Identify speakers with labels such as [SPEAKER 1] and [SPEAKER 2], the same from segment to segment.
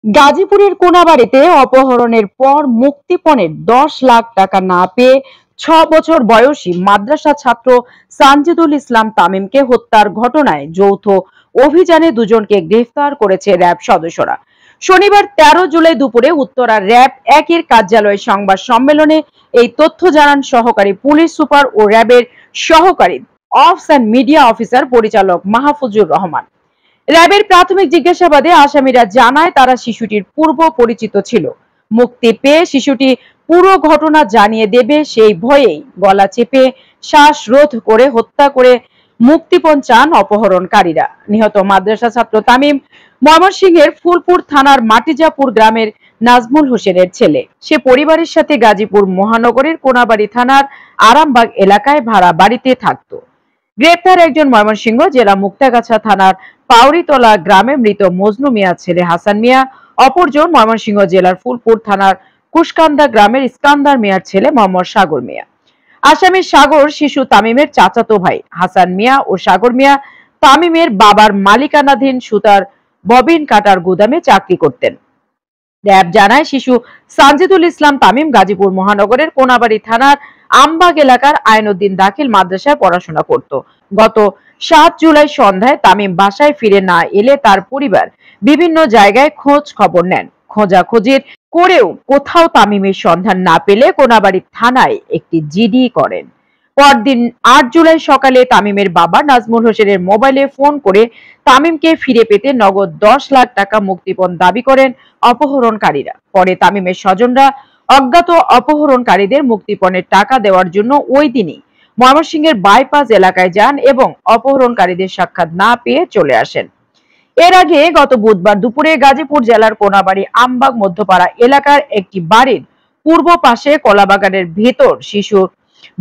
[SPEAKER 1] গাজীপুরের কোনাবাড়ীতে অপহরণের পর মুক্তিপণের 10 লাখ টাকা না পেয়ে 6 বছর বয়সী মাদ্রাসা ছাত্র সানজিদুল ইসলাম তামিমকে হত্যার ঘটনায় যৌথ অভিযানে দুজনকে গ্রেফতার করেছে র্যাব সদস্যরা। শনিবার 13 জুলাই দুপুরে উত্তরা র্যাব 1-এর কার্যালয়ে সংবাদ সম্মেলনে এই তথ্য জানান সহকারী পুলিশ সুপার ও র্যাবের সহকারী অফিস অ্যান্ড মিডিয়া অফিসার পরিচালক মাহফুজুর রহমান। র্যাবের প্রাথমিক জিজ্ঞাসাবাদে আসামিরা জানায় তারা শিশুটির পূর্ব পরিচিত ছিল। মুক্তি পেয়ে শিশুটি পুরো ঘটনা জানিয়ে দেবে সেই ভয়েই গলা চেপে শ্বাসরোধ করে হত্যা করে মুক্তিপণ চান অপহরণকারীরা। নিহত মাদ্রাসা ছাত্র তামিম ময়মনসিংহের ফুলপুর থানার মাটিজাপুর গ্রামের নাজমুল হোসেনের ছেলে। সে পরিবারের সাথে গাজীপুর মহানগরের কোনাবাড়ী থানার আরামবাগ এলাকায় ভাড়া বাড়িতে থাকতো। গ্রেপ্তার একজন ময়মনসিংহ জেলা মুক্তাগাছা থানার পাউরিতলা গ্রামে মৃত মজনু মিয়ার ছেলে হাসান মিয়া, অপরজন ময়মনসিংহ জেলার ফুলপুর থানার কুশকান্দা গ্রামের ইস্কান্দার মিয়ার ছেলে মোহাম্মদ সাগর মিয়া। আসামি সাগর শিশু তামিমের চাচাতো ভাই। হাসান মিয়া ও সাগর মিয়া তামিমের বাবার মালিকানাধীন সুতার ববিন কাটার গুদামে চাকরি করতেন। র্যাব জানায় শিশু সানজিদুল ইসলাম তামিম গাজীপুর মহানগরের কোনাবাড়ী থানার আমবাগ এলাকার আইনউদ্দিন দাখিল মাদ্রাসায় পড়াশোনা করত। গত 7 জুলাই সন্ধ্যায় তামিম বাসায় ফিরে না এলে তার পরিবার বিভিন্ন জায়গায় খোঁজ খবর নেন। খোঁজাখুঁজির করেও কোথাও তামিমের সন্ধান না পেলে কোনাবাড়ী থানায় একটি জিডি করেন। পরদিন 8 জুলাই সকালে তামিমের বাবা নাজমুল হোসেনের মোবাইলে ফোন করে তামিমকে ফিরে পেতে নগদ 10 লাখ টাকা মুক্তিপণ দাবি করেন অপহরণকারীরা। পরে তামিমের স্বজনরা অজ্ঞাত অপহরণকারীদের মুক্তিপণের টাকা দেওয়ার জন্য ওই দিনই ময়মনসিংহের বাইপাস এলাকায় যান এবং অপহরণকারীদের সাক্ষাৎ না পেয়ে চলে আসেন। এর আগে গত বুধবার দুপুরে গাজীপুর জেলার কোনাবাড়ী আমবাগ মধ্যপাড়া এলাকার একটি বাড়ির পূর্ব পাশে কলাবাগানের ভেতর শিশুর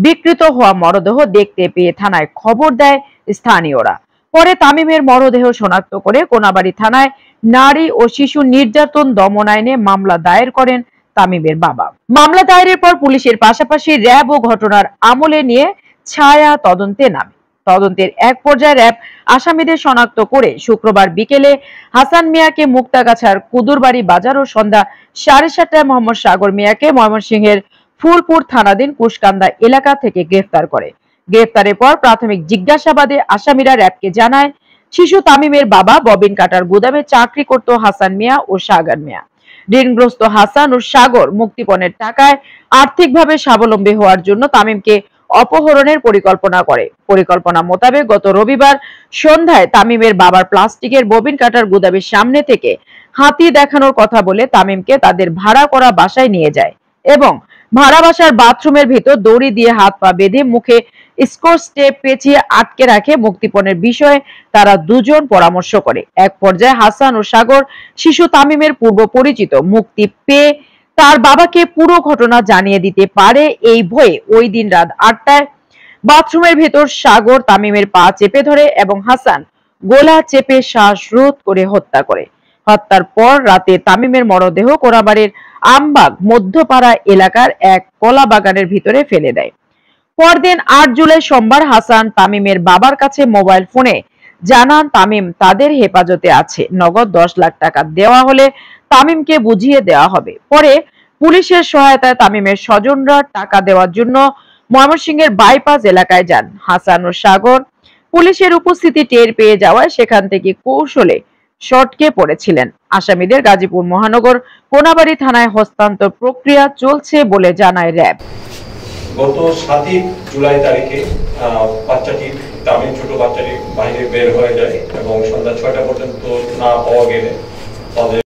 [SPEAKER 1] বিকৃত হওয়া মরদেহ দেখতে পেয়ে থানায় খবর দেয় স্থানীয়রা। পরে তামিমের মরদেহ শনাক্ত করে কোনাবাড়ী থানায় নারী ও শিশু নির্যাতন দমন আইনে মামলা দায়ের করেন তামিমের বাবা। মামলা দায়েরের পর পুলিশের পাশাপাশি র্যাব ও ঘটনার আমলে নিয়ে ছায়া তদন্তে নামে। তদন্তের এক পর্যায়ে র্যাব আসামিদের শনাক্ত করে শুক্রবার বিকেলে হাসান মিয়াকে মুক্তাগাছার কুদুরবাড়ি বাজার ও সন্ধ্যা 7:30টায় মোহাম্মদ সাগর মিয়াকে ময়মনসিংহের ফুলপুর থানাধীন কুশকান্দা এলাকা থেকে গ্রেফতার করে। গ্রেফতারের পর প্রাথমিক জিজ্ঞাসাবাদে আসামিরা র্যাবকে জানায় শিশু তামিমের বাবা ববিন কাটার গুদামে চাকরি করত হাসান মিয়া ও সাগর মিয়া। ঋণগ্রস্ত হাসান ও সাগর মুক্তিপণের টাকায় আর্থিকভাবে স্বাবলম্বী হওয়ার জন্য তামিমকে অপহরণের পরিকল্পনা করে। পরিকল্পনা মোতাবেক গত রবিবার সন্ধ্যায় তামিমের বাবার প্লাস্টিকের ববিন কাটার গুদামের সামনে থেকে হাতি দেখানোর কথা বলে তামিমকে তাদের ভাড়া করা বাসায় নিয়ে যায় এবং ভাড়া বাসার বাথরুমের ভেতর দড়ি দিয়ে হাত পা বেঁধে মুখে স্কচ টেপ পেঁচিয়ে আটকে রাখে। মুক্তিপণের বিষয়ে তারা দুজন পরামর্শ করে। এক পর্যায়ে হাসান ও সাগর শিশু তামিমের পূর্ব পরিচিত মুক্তি পেয়ে তার বাবাকে পুরো ঘটনা জানিয়ে দিতে পারে এই ভয়ে ওই দিন রাত 8টায় বাথরুমের ভেতর সাগর তামিমের পা চেপে ধরে এবং হাসান গলা চেপে শ্বাসরোধ করে হত্যা করে। হত্যার পর রাতে তামিমের মরদেহ কোনাবাড়ীর আমবাগ মধ্যপাড়া এলাকার এক কলা বাগানের ভিতরে ফেলে দেয়। পরদিন 8 জুলাই সোমবার হাসান তামিমের বাবার কাছে মোবাইল ফোনে জানান তামিম তাদের হেফাজতে আছে, নগদ 10 লাখ টাকা দেওয়া হলে তামিমকে বুঝিয়ে দেওয়া হবে। পরে পুলিশের সহায়তায় তামিমের স্বজনরা টাকা দেওয়ার জন্য ময়মনসিংহের বাইপাস এলাকায় যান। হাসান ও সাগর পুলিশের উপস্থিতি টের পেয়ে যাওয়ায় সেখান থেকে কৌশলে শটকে পড়েছিলেন। আসামিদের গাজীপুর মহানগর কোনাবাড়ী থানায় হস্তান্তর প্রক্রিয়া চলছে বলে জানায় র্যাব।
[SPEAKER 2] গত 7 জুলাই তারিখে বাচ্চাটি তামিম ছোট বাচ্চাটি বাইরে বের হয়ে যায় এবং সন্ধ্যা 6টা পর্যন্ত না পাওয়া গেলে তাদের